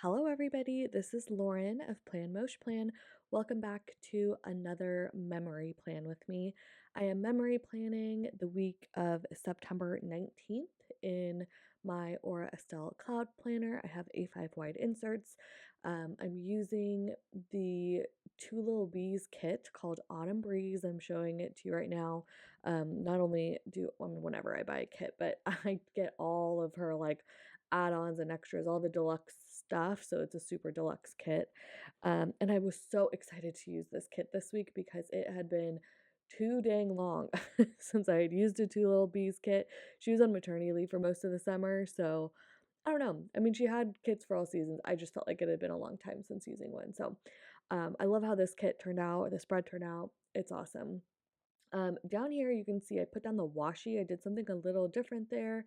Hello, everybody. This is Lauren of Plan Mosh Plan. Welcome back to another memory plan with me. I am memory planning the week of September 19th in my Aura Estelle Cloud Planner. I have A5 wide inserts. I'm using the Two Little Bees kit called Autumn Breeze. I'm showing it to you right now. Not only whenever I buy a kit, but I get all of her add-ons and extras, all the deluxe stuff. So it's a super deluxe kit. And I was so excited to use this kit this week because it had been too dang long since I had used a Two Little Bees kit. She was on maternity leave for most of the summer, so I don't know. I mean, she had kits for all seasons. I just felt like it had been a long time since using one. So I love how this kit turned out, or the spread turned out. It's awesome. Down here you can see I put down the washi. I did something a little different there.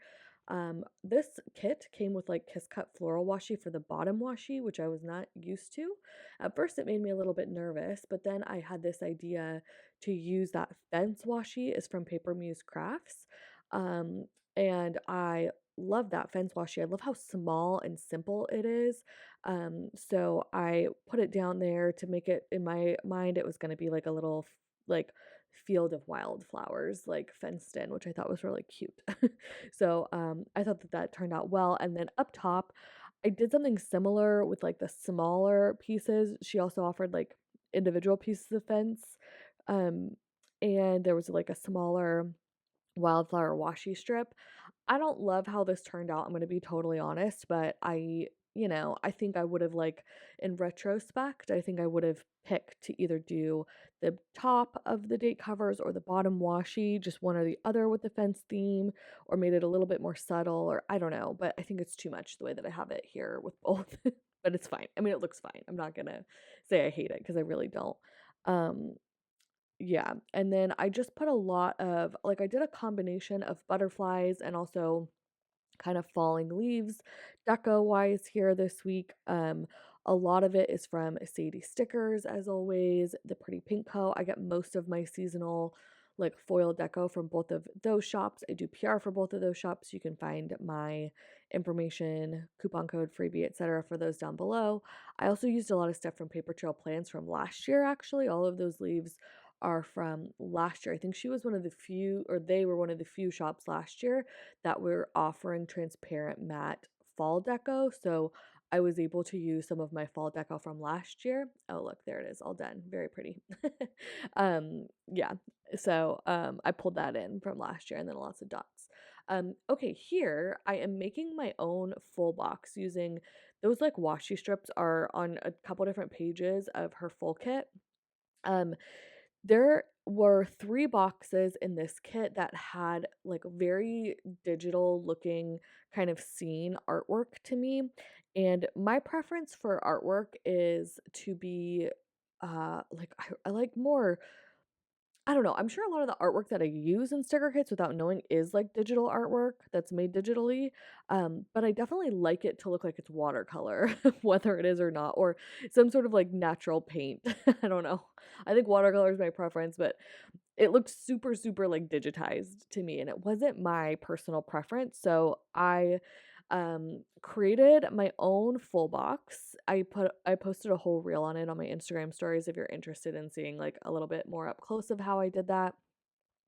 This kit came with like Kiss Cut floral washi for the bottom washi, which I was not used to. At first it made me a little bit nervous, but then I had this idea to use that fence washi. Is from Paper Muse Crafts. And I love that fence washi. I love how small and simple it is. So I put it down there to make it, in my mind it was going to be like a little like field of wildflowers like fenced in, which I thought was really cute. So I thought that that turned out well. And then up top I did something similar with like the smaller pieces. She also offered like individual pieces of fence, um and there was like a smaller wildflower washi strip. I don't love how this turned out, I'm gonna be totally honest, but I think I would have in retrospect, I think I would have picked to either do the top of the date covers or the bottom washi, just one or the other with the fence theme, or made it a little bit more subtle, or I don't know, but I think it's too much the way that I have it here with both. But it's fine. I mean, it looks fine. I'm not gonna say I hate it because I really don't. Um, yeah, and then I just put a lot of I did a combination of butterflies and also kind of falling leaves deco wise here this week. A lot of it is from Sadie Stickers, as always, the Pretty Pink Co. I get most of my seasonal foil deco from both of those shops. I do PR for both of those shops. You can find my information, coupon code, freebie, etc. for those down below. I also used a lot of stuff from Paper Trail Plans from last year, actually. All of those leaves are from last year. I think she was one of the few, or they were one of the few shops last year that were offering transparent matte fall deco. So I was able to use some of my fall deco from last year. Oh, look, there it is, all done. Very pretty. Yeah. So I pulled that in from last year and then lots of dots. Okay, here I am making my own full box using those washi strips are on a couple different pages of her full kit. Um, there were 3 boxes in this kit that had, very digital looking kind of scene artwork to me, and my preference for artwork is to be, I like more. I don't know, I'm sure a lot of the artwork that I use in sticker kits without knowing is, digital artwork that's made digitally, but I definitely like it to look like it's watercolor, whether it is or not, or some sort of, natural paint. I don't know. I think watercolor is my preference, but it looked super, super, digitized to me, and it wasn't my personal preference, so I created my own full box. I posted a whole reel on it on my Instagram stories if you're interested in seeing a little bit more up close of how I did that.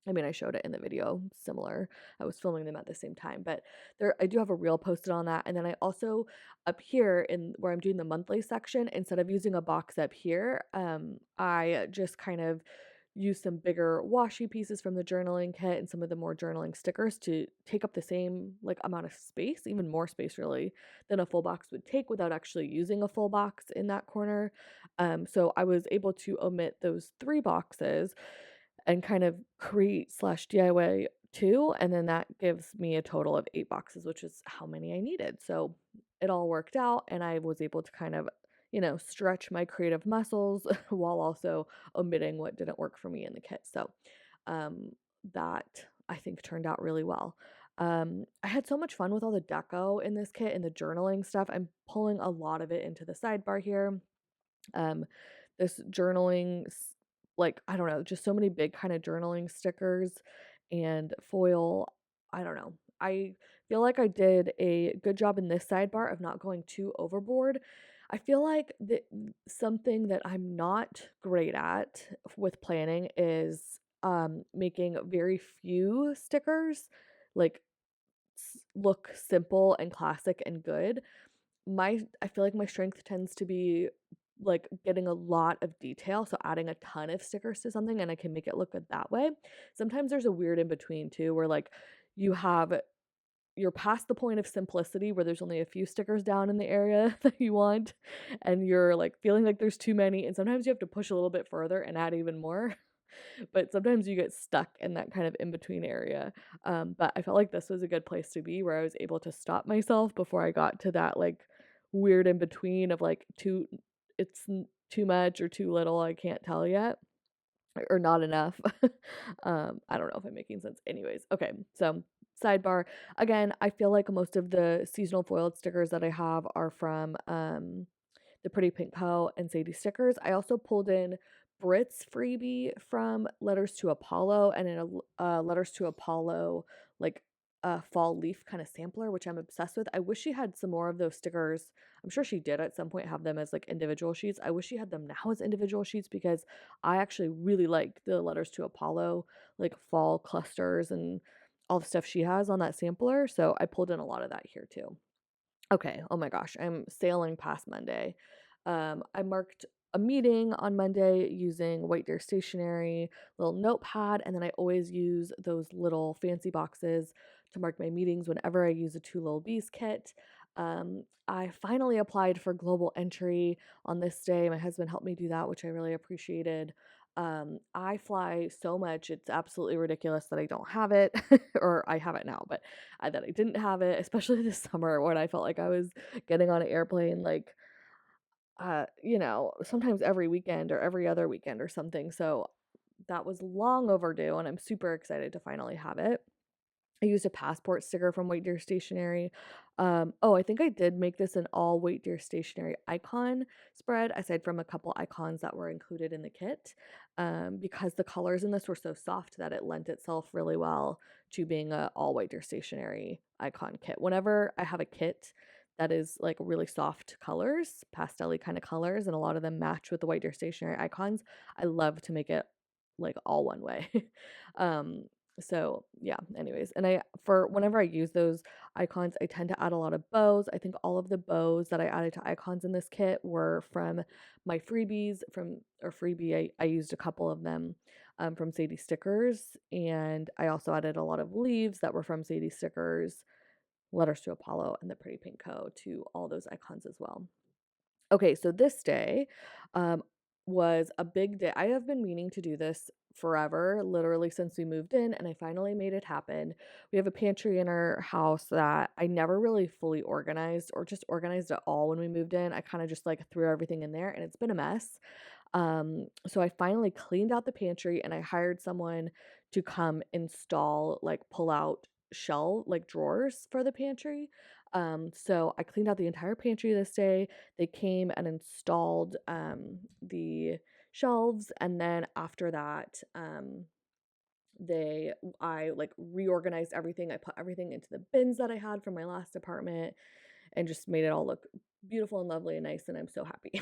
I mean, I showed it in the video similar. I was filming them at the same time, but there I do have a reel posted on that. And then I also up here in where I'm doing the monthly section, instead of using a box up here, I just kind of use some bigger washi pieces from the journaling kit and some of the more journaling stickers to take up the same amount of space, even more space really than a full box would take without actually using a full box in that corner. So I was able to omit those 3 boxes and kind of create slash DIY two, and then that gives me a total of 8 boxes, which is how many I needed. So it all worked out, and I was able to kind of, stretch my creative muscles while also omitting what didn't work for me in the kit. So um, that I think turned out really well. I had so much fun with all the deco in this kit and the journaling stuff. I'm pulling a lot of it into the sidebar here. Um, this journaling, I don't know, just so many big kind of journaling stickers and foil. I don't know. I feel like I did a good job in this sidebar of not going too overboard. I feel like something that I'm not great at with planning is making very few stickers, like look simple and classic and good. I feel like my strength tends to be like getting a lot of detail, so adding a ton of stickers to something and I can make it look good that way. Sometimes there's a weird in between too where like you have you're past the point of simplicity where there's only a few stickers down in the area that you want and you're like feeling like there's too many, and sometimes you have to push a little bit further and add even more. But sometimes you get stuck in that kind of in between area. But I felt like this was a good place to be where I was able to stop myself before I got to that like weird in between of like too much or too little. I can't tell yet, or not enough. I don't know if I'm making sense. Anyways, okay. So sidebar again, I feel like most of the seasonal foiled stickers that I have are from the Pretty Pink Co. and Sadie stickers. I also pulled in Brit's freebie from Letters to Apollo and in a Letters to Apollo like a fall leaf kind of sampler, which I'm obsessed with. I wish she had some more of those stickers. I'm sure she did at some point have them as like individual sheets. I wish she had them now as individual sheets because I actually really like the Letters to Apollo like fall clusters and all the stuff she has on that sampler. So I pulled in a lot of that here too. Okay, oh my gosh, I'm sailing past Monday. I marked a meeting on Monday using White Deer Stationery, little notepad, and then I always use those little fancy boxes to mark my meetings whenever I use a Two Little Bees kit. I finally applied for global entry on this day. My husband helped me do that, which I really appreciated. I fly so much, it's absolutely ridiculous that I don't have it, or I have it now, but that I didn't have it, especially this summer when I felt like I was getting on an airplane like sometimes every weekend or every other weekend or something. So that was long overdue and I'm super excited to finally have it. I used a passport sticker from White Deer Stationery. Oh, I think I did make this an all White Deer Stationery icon spread, aside from a couple icons that were included in the kit, because the colors in this were so soft that it lent itself really well to being a all White Deer Stationery icon kit. Whenever I have a kit that is like really soft colors, pastel kind of colors, and a lot of them match with the White Deer Stationery icons, I love to make it like all one way. um, so yeah, anyways, and for whenever I use those icons, I tend to add a lot of bows. I think all of the bows that I added to icons in this kit were from my freebies or freebie. I used a couple of them from Sadie Stickers, and I also added a lot of leaves that were from Sadie Stickers, Letters to Apollo, and the Pretty Pink Co. to all those icons as well. Okay, so this day um, was a big day. I have been meaning to do this forever, literally since we moved in, and I finally made it happen. We have a pantry in our house that I never really fully organized or just organized at all when we moved in. I kind of just like threw everything in there and it's been a mess. So I finally cleaned out the pantry and I hired someone to come install, like pull out like drawers for the pantry. So I cleaned out the entire pantry this day. They came and installed the shelves, and then after that, I like reorganized everything. I put everything into the bins that I had from my last apartment and just made it all look beautiful and lovely and nice, and I'm so happy.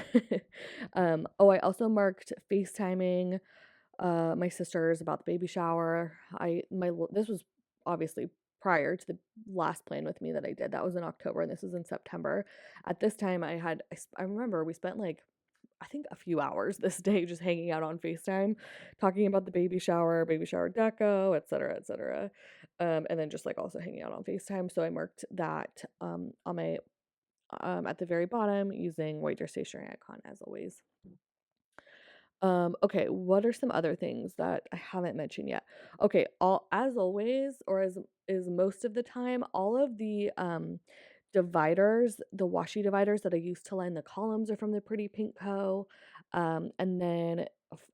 Oh, I also marked FaceTiming my sisters about the baby shower. This was obviously prior to the last plan with me that I did. That was in October and this was in September. At this time I remember we spent like I think a few hours this day just hanging out on FaceTime, talking about the baby shower deco, et cetera, et cetera. And then just like also hanging out on FaceTime. So I marked that on my at the very bottom using White Deer Stationery icon as always. Okay, what are some other things that I haven't mentioned yet? Okay, all as always, or as is most of the time, all of the dividers, the washi dividers that I use to line the columns are from the Pretty Pink Co. And then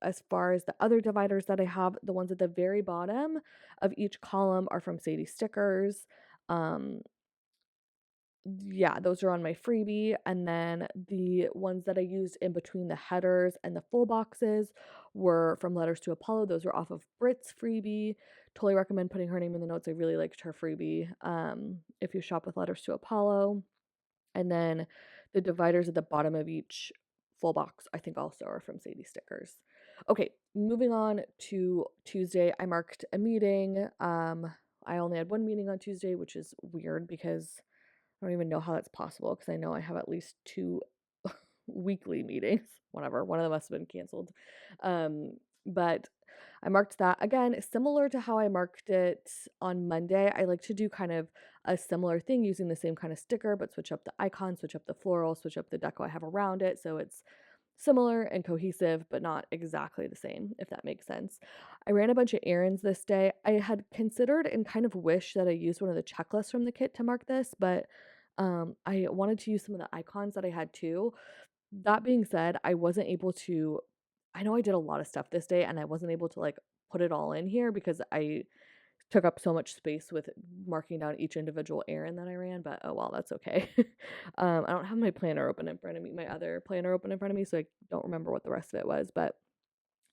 as far as the other dividers that I have, the ones at the very bottom of each column are from Sadie Stickers. Um, Yeah, those are on my freebie, and then the ones that I used in between the headers and the full boxes were from Letters to Apollo. Those were off of Brit's freebie. Totally recommend putting her name in the notes. I really liked her freebie, if you shop with Letters to Apollo. And then the dividers at the bottom of each full box, I think also are from Sadie Stickers. Okay, moving on to Tuesday, I marked a meeting. I only had one meeting on Tuesday, which is weird because I don't even know how that's possible because I know I have at least two weekly meetings. Whatever, one of them must have been canceled. But I marked that again, similar to how I marked it on Monday. I like to do kind of a similar thing using the same kind of sticker, but switch up the icon, switch up the floral, switch up the deco I have around it. So it's similar and cohesive, but not exactly the same, if that makes sense. I ran a bunch of errands this day. I had considered and kind of wish that I used one of the checklists from the kit to mark this, but I wanted to use some of the icons that I had too. That being said, I wasn't able to. I know I did a lot of stuff this day and I wasn't able to like put it all in here because I took up so much space with marking down each individual errand that I ran, but oh well, that's okay. I don't have my planner open in front of me, my other planner open in front of me, so I don't remember what the rest of it was, but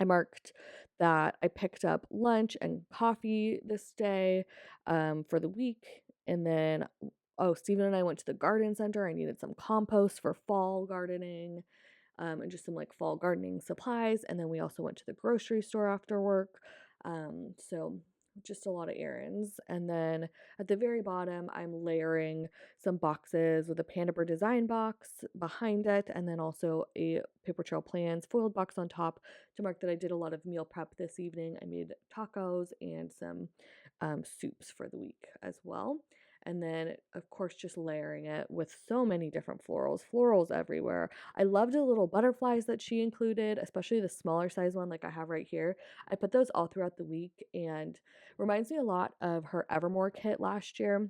I marked that I picked up lunch and coffee this day for the week. And then, oh, Steven and I went to the garden center. I needed some compost for fall gardening and just some like fall gardening supplies. And then we also went to the grocery store after work. So just a lot of errands. And then at the very bottom, I'm layering some boxes with a Panda Bear design box behind it, and then also a paper trail plans foiled box on top to mark that I did a lot of meal prep this evening. I made tacos and some soups for the week as well. And then, of course, just layering it with so many different florals everywhere. I loved the little butterflies that she included, especially the smaller size one like I have right here. I put those all throughout the week and reminds me a lot of her Evermore kit last year.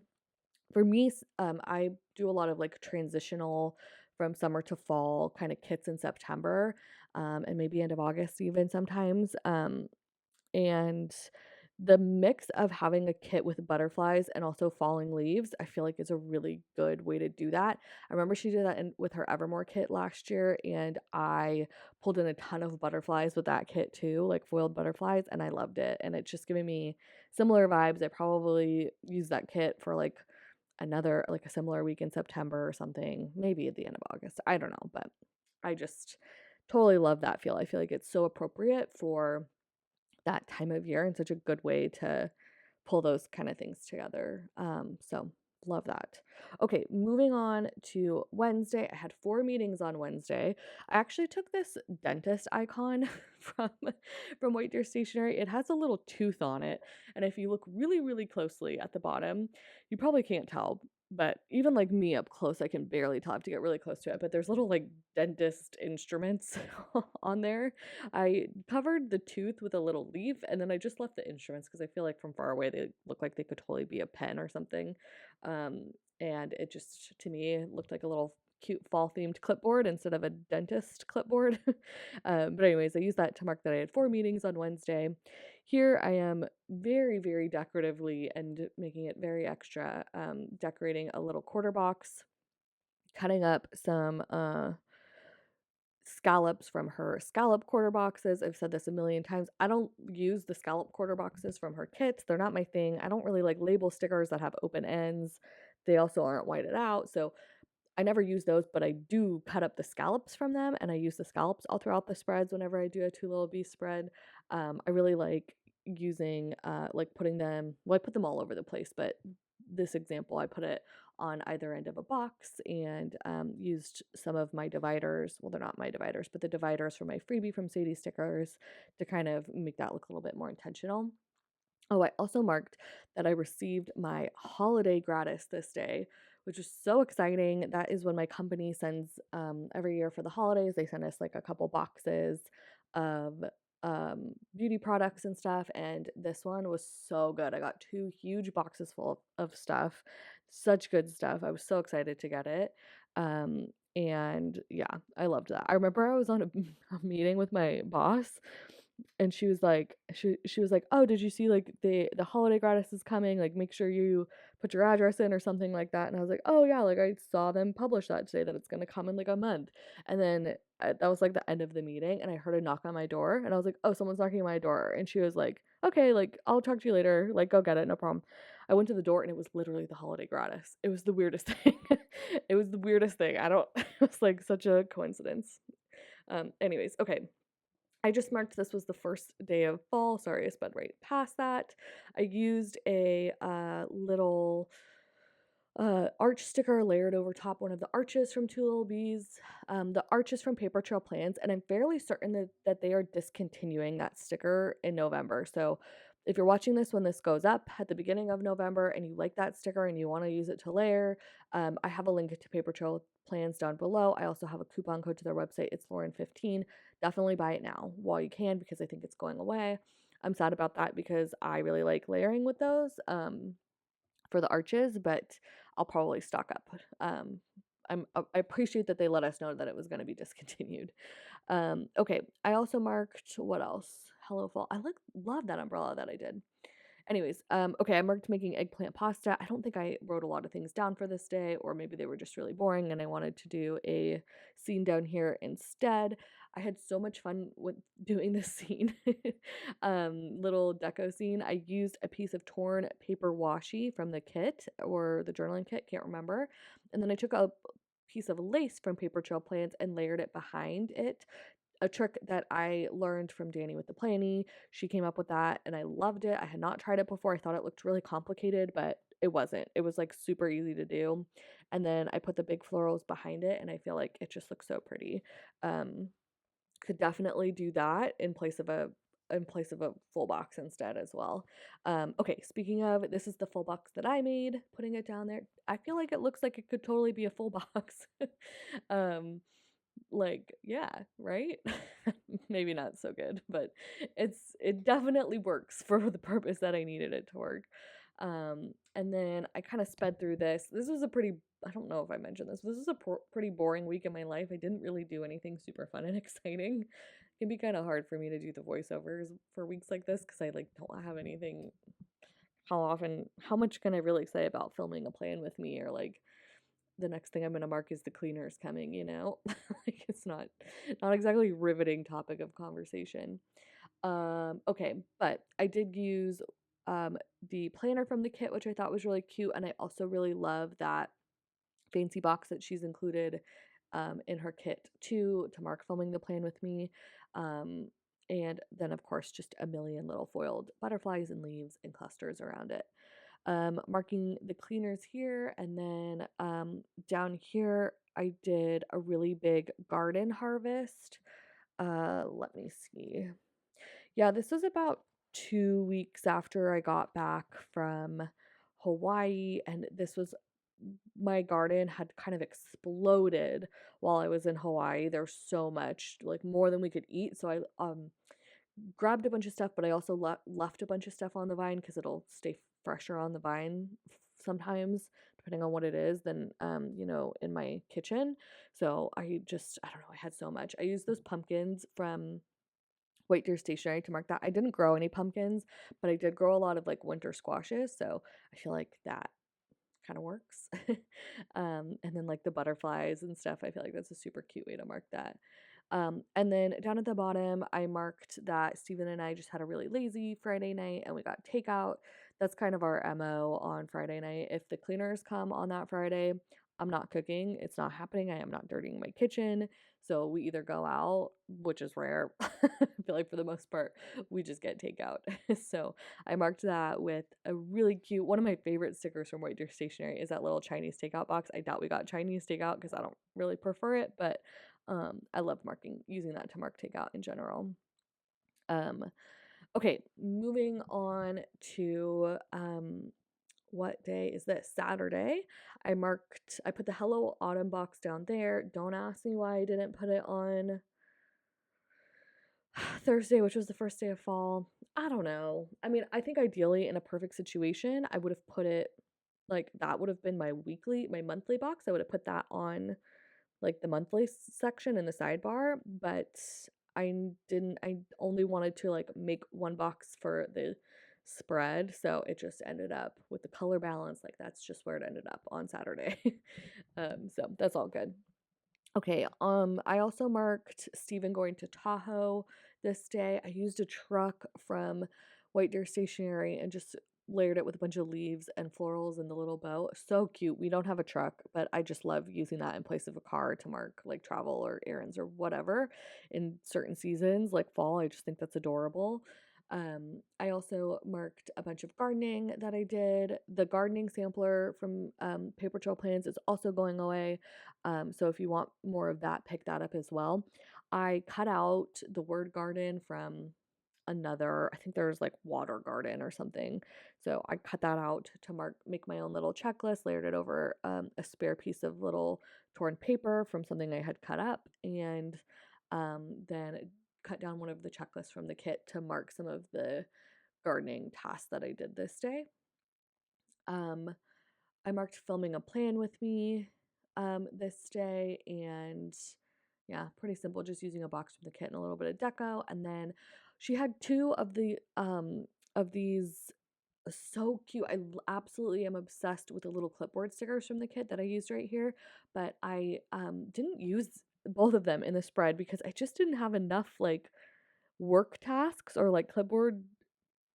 For me, I do a lot of like transitional from summer to fall kind of kits in September, and maybe end of August even sometimes. And the mix of having a kit with butterflies and also falling leaves, I feel like is a really good way to do that. I remember she did that with her Evermore kit last year, and I pulled in a ton of butterflies with that kit too, like foiled butterflies, and I loved it. And it's just giving me similar vibes. I probably use that kit for like another, like a similar week in September or something, maybe at the end of August. I don't know, but I just totally love that feel. I feel like it's so appropriate for that time of year and such a good way to pull those kind of things together. So love that. Okay, moving on to Wednesday. I had 4 meetings on Wednesday. I actually took this dentist icon from White Deer Stationery. It has a little tooth on it, and if you look really, really closely at the bottom, you probably can't tell, but even like me up close, I can barely tell. I have to get really close to it. But there's little like dentist instruments on there. I covered the tooth with a little leaf and then I just left the instruments because I feel like from far away they look like they could totally be a pen or something. And it just, to me, looked like a little cute fall themed clipboard instead of a dentist clipboard. But, anyways, I used that to mark that I had 4 meetings on Wednesday. Here I am very, very decoratively and making it very extra, decorating a little quarter box, cutting up some scallops from her scallop quarter boxes. I've said this a million times. I don't use the scallop quarter boxes from her kits. They're not my thing. I don't really like label stickers that have open ends. They also aren't whited out. So I never use those, but I do cut up the scallops from them, and I use the scallops all throughout the spreads whenever I do a two little beast spread. I really like using like putting them, well, I put them all over the place, but this example I put it on either end of a box and used some of my dividers, well, they're not my dividers, but the dividers from my freebie from Sadie Stickers to kind of make that look a little bit more intentional. Oh, I also marked that I received my holiday gratis this day, which is so exciting. That is when my company sends every year for the holidays. They send us like a couple boxes of beauty products and stuff. And this one was so good. I got 2 huge boxes full of stuff, such good stuff. I was so excited to get it. And yeah, I loved that. I remember I was on a meeting with my boss and she was like, "Oh, did you see like the holiday gratis is coming? Like make sure you put your address in or something like that." And I was like, "Oh yeah, like I saw them publish that today that it's going to come in like a month." And then that was like the end of the meeting and I heard a knock on my door and I was like, "Oh, someone's knocking on my door." And she was like, "Okay, like I'll talk to you later. Like go get it, no problem." I went to the door and it was literally the holiday gratis. It was the weirdest thing. It was the weirdest thing. I don't it was like such a coincidence. Anyways, okay. I just marked this was the first day of fall. Sorry, I sped right past that. I used a little arch sticker layered over top one of the arches from Two Little Bees. The arch is from Paper Trail Plans, and I'm fairly certain that they are discontinuing that sticker in November. So if you're watching this when this goes up at the beginning of November and you like that sticker and you want to use it to layer, I have a link to Paper Trail Plans down below. I also have a coupon code to their website. It's Lauren15. Definitely buy it now while you can because I think it's going away. I'm sad about that because I really like layering with those. For the arches, but I'll probably stock up. I appreciate that they let us know that it was going to be discontinued. Okay, I also marked what else? Hello Fall. I love that umbrella that I did. Anyways, okay, I marked making eggplant pasta. I don't think I wrote a lot of things down for this day, or maybe they were just really boring and I wanted to do a scene down here instead. I had so much fun with doing this scene. Little deco scene. I used a piece of torn paper washi from the kit or the journaling kit, can't remember. And then I took a piece of lace from Paper Trail Plans and layered it behind it, a trick that I learned from Danny with the Planny. She came up with that and I loved it. I had not tried it before. I thought it looked really complicated, but it wasn't. It was like super easy to do. And then I put the big florals behind it and I feel like it just looks so pretty. Um, could definitely do that in place of a full box instead as well. Okay, speaking of, this is the full box that I made, putting it down there. I feel like it looks like it could totally be a full box. um, like, yeah, right? Maybe not so good, but it definitely works for the purpose that I needed it to work. And then I kind of sped through this. This was a pretty, I don't know if I mentioned this. This is a pretty boring week in my life. I didn't really do anything super fun and exciting. It can be kind of hard for me to do the voiceovers for weeks like this because I like don't have anything. How much can I really say about filming a plan with me or like the next thing I'm gonna mark is the cleaners coming, you know? Like it's not exactly riveting topic of conversation. Okay, but I did use the planner from the kit, which I thought was really cute, and I also really love that fancy box that she's included in her kit too to mark filming the plan with me. Um, and then of course just a million little foiled butterflies and leaves and clusters around it. Marking the cleaners here, and then down here I did a really big garden harvest. Let me see. Yeah, this was about 2 weeks after I got back from Hawaii, and this was my garden had kind of exploded while I was in Hawaii. There's so much, like more than we could eat. So I grabbed a bunch of stuff, but I also left a bunch of stuff on the vine because it'll stay fresher on the vine sometimes, depending on what it is, than in my kitchen. So I don't know, I had so much. I used those pumpkins from White Deer Stationery to mark that. I didn't grow any pumpkins, but I did grow a lot of like winter squashes, so I feel like that kind of works. And then like the butterflies and stuff, I feel like that's a super cute way to mark that. And then down at the bottom, I marked that Steven and I just had a really lazy Friday night and we got takeout. That's kind of our MO on Friday night. If the cleaners come on that Friday, I'm not cooking. It's not happening. I am not dirtying my kitchen. So we either go out, which is rare. I feel like for the most part, we just get takeout. So I marked that with a really cute, one of my favorite stickers from White Deer Stationery is that little Chinese takeout box. I doubt we got Chinese takeout because I don't really prefer it, but I love using that to mark takeout in general. Um, okay, moving on to what day is this? Saturday. I put the Hello Autumn box down there. Don't ask me why I didn't put it on Thursday, which was the first day of fall. I don't know. I mean, I think ideally in a perfect situation, I would have put it like that would have been my monthly box. I would have put that on like the monthly section in the sidebar, but I only wanted to like make one box for the spread, so it just ended up with the color balance, like that's just where it ended up on Saturday. So that's all good. Okay, I also marked Stephen going to Tahoe this day. I used a truck from White Deer Stationery and just layered it with a bunch of leaves and florals and the little bow. So cute. We don't have a truck, but I just love using that in place of a car to mark like travel or errands or whatever in certain seasons, like fall. I just think that's adorable. I also marked a bunch of gardening that I did. The gardening sampler from Paper Trail Plans is also going away. So if you want more of that, pick that up as well. I cut out the word garden from another, I think there's like water garden or something. So I cut that out to make my own little checklist, layered it over a spare piece of little torn paper from something I had cut up, and then cut down one of the checklists from the kit to mark some of the gardening tasks that I did this day. Um, I marked filming a plan with me this day, and yeah, pretty simple, just using a box from the kit and a little bit of deco. And then she had two of these so cute. Absolutely am obsessed with the little clipboard stickers from the kit that I used right here, but I didn't use both of them in the spread because I just didn't have enough like work tasks or like clipboard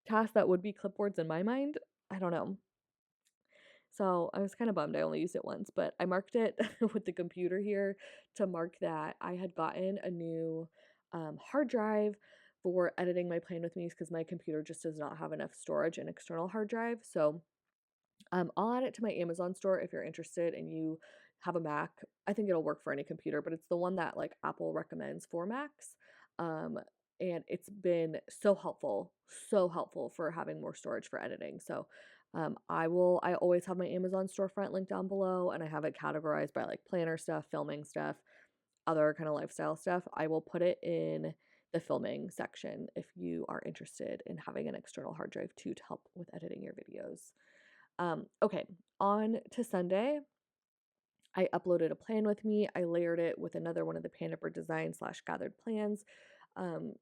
tasks that would be clipboards in my mind. I don't know. So I was kind of bummed I only used it once, but I marked it with the computer here to mark that I had gotten a new hard drive for editing my plan with me because my computer just does not have enough storage and external hard drive. So I'll add it to my Amazon store if you're interested and you have a Mac. I think it'll work for any computer, but it's the one that like Apple recommends for Macs. Um, and it's been so helpful for having more storage for editing. So I always have my Amazon storefront link down below, and I have it categorized by like planner stuff, filming stuff, other kind of lifestyle stuff. I will put it in the filming section if you are interested in having an external hard drive too to help with editing your videos. Okay, on to Sunday. I uploaded a plan with me. I layered it with another one of the Panda Bird Design / Gathered Plans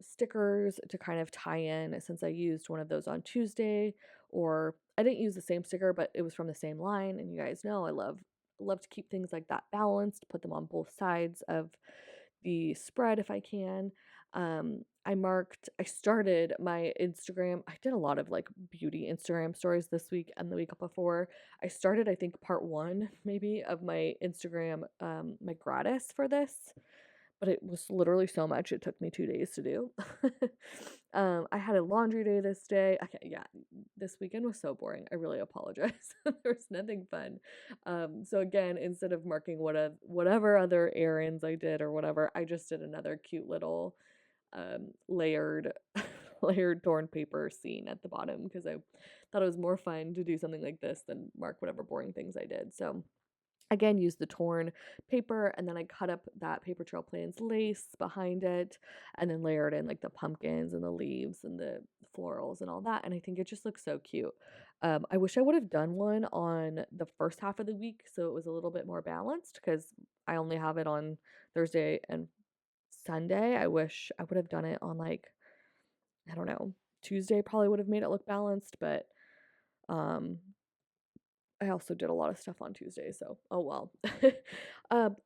stickers to kind of tie in since I used one of those on Tuesday, or I didn't use the same sticker, but it was from the same line. And you guys know I love to keep things like that balanced, put them on both sides of the spread if I can. I started my Instagram. I did a lot of like beauty Instagram stories this week and the week before. I started, I think, part one maybe of my Instagram, my gratis for this, but it was literally so much. It took me 2 days to do. I had a laundry day this day. Okay, yeah, this weekend was so boring. I really apologize. There was nothing fun. So again, instead of marking whatever other errands I did or whatever, I just did another cute little layered layered torn paper scene at the bottom because I thought it was more fun to do something like this than mark whatever boring things I did. So again, use the torn paper, and then I cut up that Paper Trail Plans lace behind it and then layered in like the pumpkins and the leaves and the florals and all that. And I think it just looks so cute. I wish I would have done one on the first half of the week so it was a little bit more balanced because I only have it on Thursday and Sunday. I wish I would have done it on like, I don't know, Tuesday probably would have made it look balanced, but um I also did a lot of stuff on Tuesday, so oh well.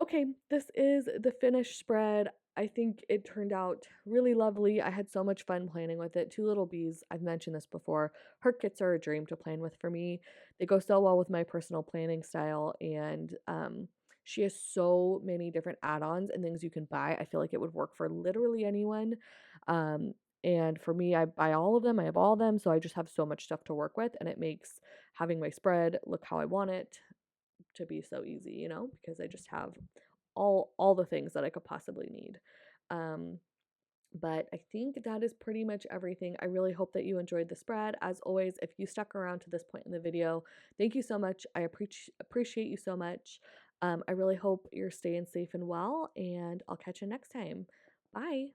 Okay, this is the finished spread. I think it turned out really lovely. I had so much fun planning with it. Two Little Bees, I've mentioned this before. Her kits are a dream to plan with for me. They go so well with my personal planning style, and she has so many different add-ons and things you can buy. I feel like it would work for literally anyone. Um, and for me, I buy all of them. I have all of them, so I just have so much stuff to work with, and it makes having my spread look how I want it to be so easy, because I just have all the things that I could possibly need. Um, but I think that is pretty much everything. I really hope that you enjoyed the spread. As always, if you stuck around to this point in the video, thank you so much. I appreciate you so much. I really hope you're staying safe and well, and I'll catch you next time. Bye.